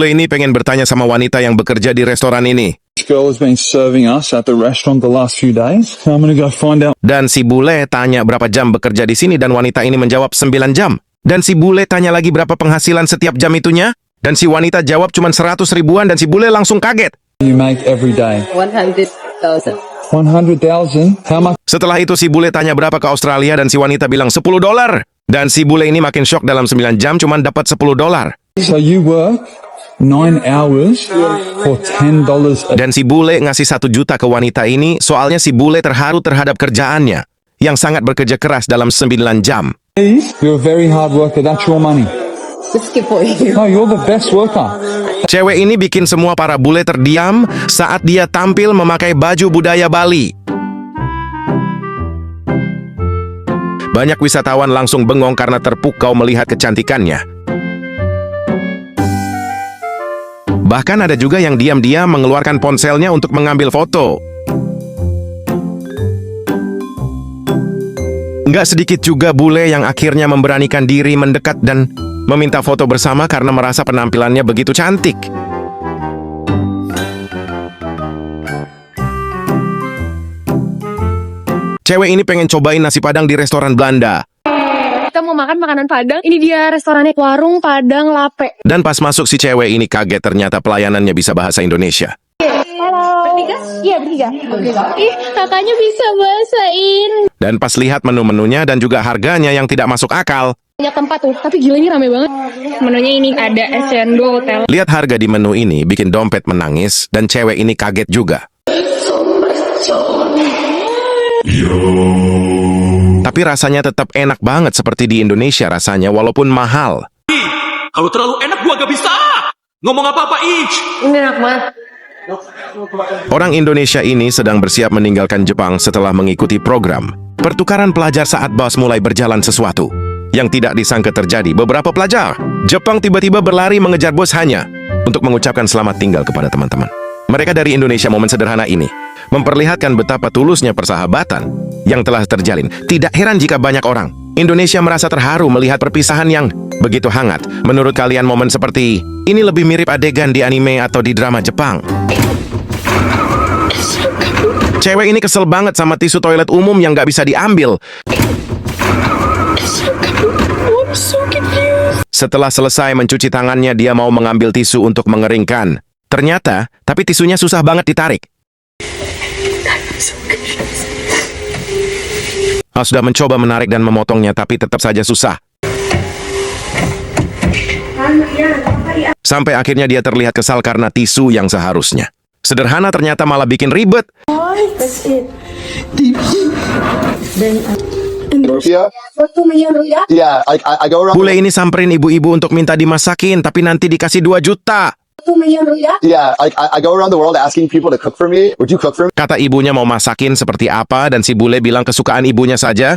Bule ini pengen bertanya sama wanita yang bekerja di restoran ini. This girl has been serving us at the restaurant the last few days. I'm gonna go find out. Dan si bule tanya berapa jam bekerja di sini dan wanita ini menjawab 9 jam. Dan si bule tanya lagi berapa penghasilan setiap jam itunya. Dan si wanita jawab cuma 100 ribuan dan si bule langsung kaget. You make every day. 100,000. 100,000? How much? Setelah itu si bule tanya berapa ke Australia dan si wanita bilang $10. Dan si bule ini makin shock dalam 9 jam cuma dapat $10. So you work 9 hours for $10 a day. Dan si bule ngasih 1 juta ke wanita ini soalnya si bule terharu terhadap kerjaannya yang sangat bekerja keras dalam 9 jam. You're a very hard worker. That's your money. Let's skip for you. No, you're the best worker. Cewek ini bikin semua para bule terdiam saat dia tampil memakai baju budaya Bali. Banyak wisatawan langsung bengong karena terpukau melihat kecantikannya. Bahkan ada juga yang diam-diam mengeluarkan ponselnya untuk mengambil foto. Nggak sedikit juga bule yang akhirnya memberanikan diri mendekat dan meminta foto bersama karena merasa penampilannya begitu cantik. Cewek ini pengen cobain nasi Padang di restoran Belanda. Kita mau makan makanan Padang. Ini dia restorannya, Warung Padang Lape. Dan pas masuk si cewek ini kaget ternyata pelayanannya bisa bahasa Indonesia. Halo. Bertiga? Iya, bertiga. Ih, kakaknya bisa bahasain. Dan pas lihat menu-menunya dan juga harganya yang tidak masuk akal. Banyak tempat tuh, tapi gila ini rame banget. Menunya ini ada Ascendo Hotel. Lihat harga di menu ini bikin dompet menangis dan cewek ini kaget juga. Tapi rasanya tetap enak banget seperti di Indonesia rasanya walaupun mahal. Kalau terlalu enak gua gak bisa ngomong apa-apa, Ich. Ini enak banget. Orang Indonesia ini sedang bersiap meninggalkan Jepang setelah mengikuti program pertukaran pelajar saat bos mulai berjalan sesuatu yang tidak disangka terjadi. Beberapa pelajar Jepang tiba-tiba berlari mengejar bos hanya untuk mengucapkan selamat tinggal kepada teman-teman mereka dari Indonesia. Momen sederhana ini memperlihatkan betapa tulusnya persahabatan yang telah terjalin. Tidak heran jika banyak orang Indonesia merasa terharu melihat perpisahan yang begitu hangat. Menurut kalian momen seperti ini lebih mirip adegan di anime atau di drama Jepang? Cewek ini kesel banget sama tisu toilet umum yang gak bisa diambil. Setelah selesai mencuci tangannya, dia mau mengambil tisu untuk mengeringkan. Ternyata, tapi tisunya susah banget ditarik. Sudah mencoba menarik dan memotongnya, tapi tetap saja susah. Sampai akhirnya dia terlihat kesal karena tisu yang seharusnya sederhana ternyata malah bikin ribet. Bule ini samperin ibu-ibu untuk minta dimasakin, tapi nanti dikasih 2 juta. I go around the world asking people to cook for me. Would you cook for me? Kata ibunya mau masakin seperti apa, dan si bule bilang kesukaan ibunya saja.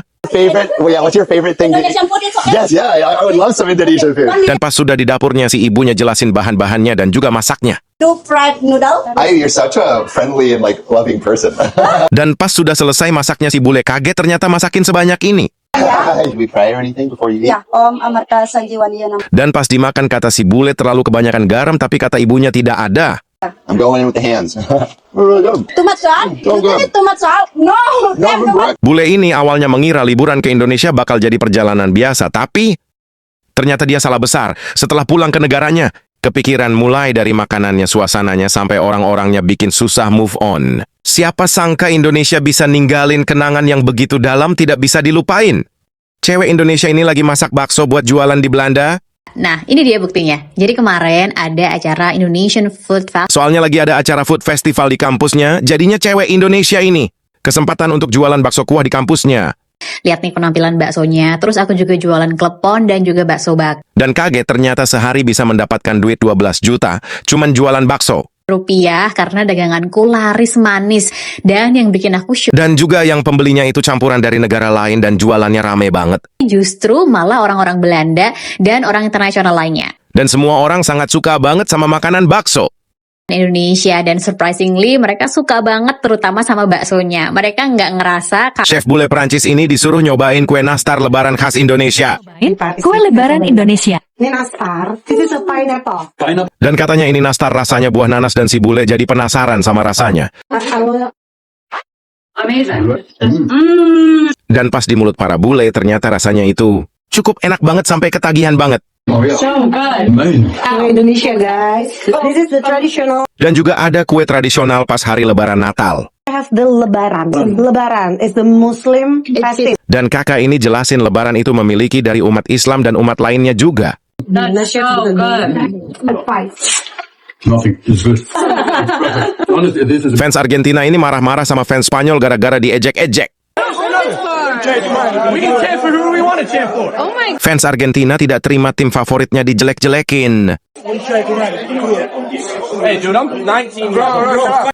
What's your favorite thing? Yes, I would love some Indonesian food. Dan pas sudah di dapurnya, si ibunya jelasin bahan-bahannya dan juga masaknya. Fried noodle. You're such a friendly and loving person. Dan pas sudah selesai masaknya, si bule kaget ternyata masakin sebanyak ini. Did we pray or anything before you eat? Amarta Sanjiwaniya. Dan pas dimakan kata si bule terlalu kebanyakan garam, tapi kata ibunya tidak ada. I'm going in with the hands. We're really good. Too much salt? So good. Too much salt? No. Bule ini awalnya mengira liburan ke Indonesia bakal jadi perjalanan biasa, tapi ternyata dia salah besar. Setelah pulang ke negaranya, kepikiran mulai dari makanannya, suasananya, sampai orang-orangnya bikin susah move on. Siapa sangka Indonesia bisa ninggalin kenangan yang begitu dalam tidak bisa dilupain. Cewek Indonesia ini lagi masak bakso buat jualan di Belanda. Nah, ini dia buktinya. Jadi kemarin ada acara Indonesian Food Festival. Soalnya lagi ada acara food festival di kampusnya, jadinya cewek Indonesia ini kesempatan untuk jualan bakso kuah di kampusnya. Lihat nih penampilan baksonya, terus aku juga jualan klepon dan juga bakso bak. Dan kaget ternyata sehari bisa mendapatkan duit 12 juta, cuman jualan bakso. Rupiah karena daganganku laris manis. Dan yang bikin aku syukur, Dan juga yang pembelinya itu campuran dari negara lain dan jualannya rame banget. justru malah orang-orang Belanda dan orang internasional lainnya. Dan semua orang sangat suka banget sama makanan bakso. Indonesia dan surprisingly mereka suka banget terutama sama baksonya. Mereka nggak ngerasa Chef bule Prancis ini disuruh nyobain kue nastar lebaran khas Indonesia. Kue lebaran Indonesia. Ini nastar. This is a pineapple. Dan katanya ini nastar rasanya buah nanas dan si bule jadi penasaran sama rasanya. Dan pas di mulut para bule ternyata rasanya itu cukup enak banget sampai ketagihan banget. Indonesia, guys. This is the traditional. Dan juga ada kue tradisional pas hari Lebaran Natal. Have the Lebaran. Lebaran is the Muslim festival. Dan kakak ini jelasin Lebaran itu memiliki dari umat Islam dan umat lainnya juga. Nothing. It's good. Honestly, this is Fans Argentina ini marah-marah sama fans Spanyol gara-gara diejek-ejek. Fans Argentina tidak terima tim favoritnya dijelek-jelekin.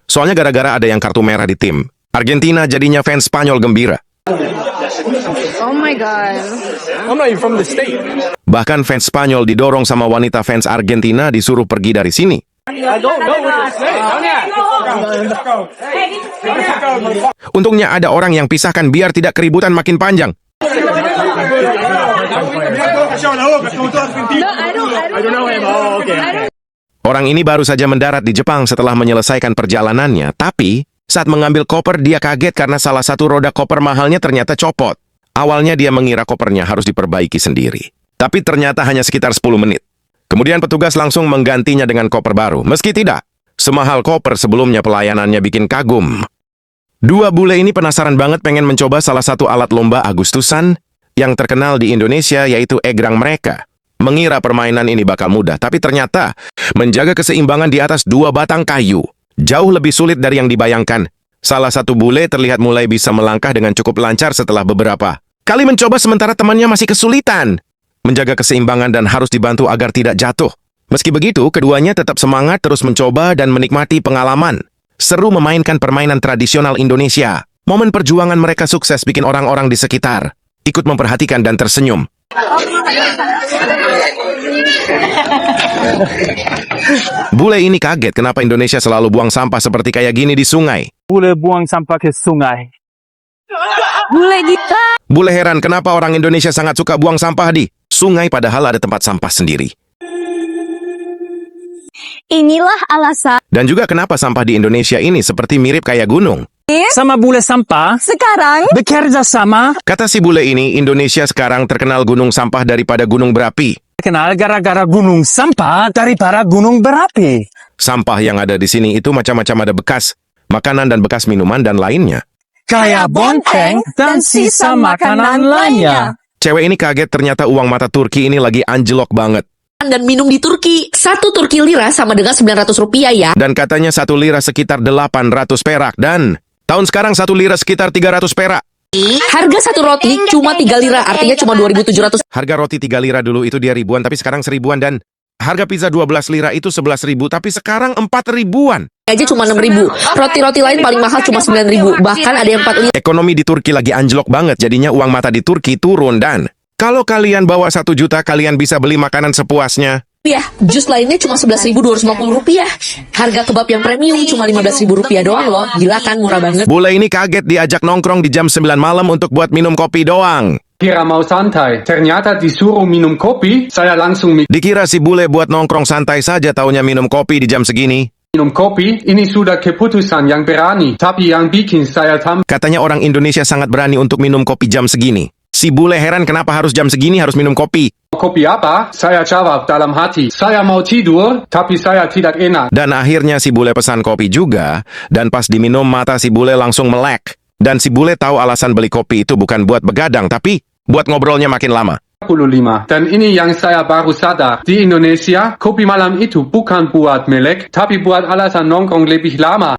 Soalnya gara-gara ada yang kartu merah di tim Argentina, jadinya fans Spanyol gembira. Oh my god. Bahkan fans Spanyol didorong sama wanita fans Argentina disuruh pergi dari sini. Untungnya ada orang yang pisahkan biar tidak keributan makin panjang. Orang ini baru saja mendarat di Jepang setelah menyelesaikan perjalanannya, tapi saat mengambil koper dia kaget karena salah satu roda koper mahalnya ternyata copot. Awalnya dia mengira kopernya harus diperbaiki sendiri, tapi ternyata hanya sekitar 10 menit. Kemudian petugas langsung menggantinya dengan koper baru, meski tidak semahal koper sebelumnya. Pelayanannya bikin kagum. Dua bule ini penasaran banget pengen mencoba salah satu alat lomba Agustusan yang terkenal di Indonesia, yaitu egrang mereka. Mengira permainan ini bakal mudah, tapi ternyata menjaga keseimbangan di atas dua batang kayu jauh lebih sulit dari yang dibayangkan. Salah satu bule terlihat mulai bisa melangkah dengan cukup lancar setelah beberapa kali mencoba, sementara temannya masih kesulitan menjaga keseimbangan dan harus dibantu agar tidak jatuh. Meski begitu, keduanya tetap semangat terus mencoba dan menikmati pengalaman seru memainkan permainan tradisional Indonesia. Momen perjuangan mereka sukses bikin orang-orang di sekitar ikut memperhatikan dan tersenyum. Bule ini kaget kenapa Indonesia selalu buang sampah seperti kayak gini di sungai. bule buang sampah ke sungai. Bule heran kenapa orang Indonesia sangat suka buang sampah di sungai padahal ada tempat sampah sendiri. Inilah alasan Dan juga kenapa sampah di Indonesia ini seperti mirip kayak gunung. Sama bule sampah sekarang bekerja sama. Kata si bule ini, Indonesia sekarang terkenal gunung sampah daripada gunung berapi. Kenal gara-gara gunung sampah daripada gunung berapi. Sampah yang ada di sini itu macam-macam, ada bekas makanan dan bekas minuman dan lainnya. Kayak bonteng dan sisa makanan lainnya. Cewek ini kaget ternyata uang mata Turki ini lagi anjlok banget. Dan minum di Turki. 1 Turki lira sama dengan 900 rupiah ya. Dan katanya 1 lira sekitar 800 perak. Dan tahun sekarang 1 lira sekitar 300 perak. Harga 1 roti cuma 3 lira, artinya cuma 2.700. Harga roti 3 lira dulu itu dia ribuan, tapi sekarang 1000-an. Dan harga pizza 12 lira itu 11.000, tapi sekarang 4.000-an. Aja cuma 6.000. Roti-roti lain paling mahal cuma 9.000. Bahkan ada yang 4 lira. Ekonomi di Turki lagi anjlok banget, jadinya uang mata di Turki turun. Dan kalau kalian bawa 1 juta, kalian bisa beli makanan sepuasnya. Ya, jus lainnya cuma 11.250 rupiah. Harga kebab yang premium cuma 15.000 rupiah doang loh. Gila kan, murah banget. Bule ini kaget diajak nongkrong di jam 9 malam untuk buat minum kopi doang. Kira mau santai, ternyata disuruh minum kopi, saya langsung Dikira si bule buat nongkrong santai saja, taunya minum kopi di jam segini. minum kopi, ini sudah keputusan yang berani, tapi yang bikin saya Katanya orang Indonesia sangat berani untuk minum kopi jam segini. Si bule heran kenapa harus jam segini harus minum kopi. Kopi apa? Saya jawab dalam hati, saya mau tidur, tapi saya tidak enak. Dan akhirnya si bule pesan kopi juga, dan pas diminum mata si bule langsung melek. Dan si bule tahu alasan beli kopi itu bukan buat begadang, tapi buat ngobrolnya makin lama. 45. Dan ini yang saya baru sadar. Di Indonesia, kopi malam itu bukan buat melek, tapi buat alasan nongkrong lebih lama.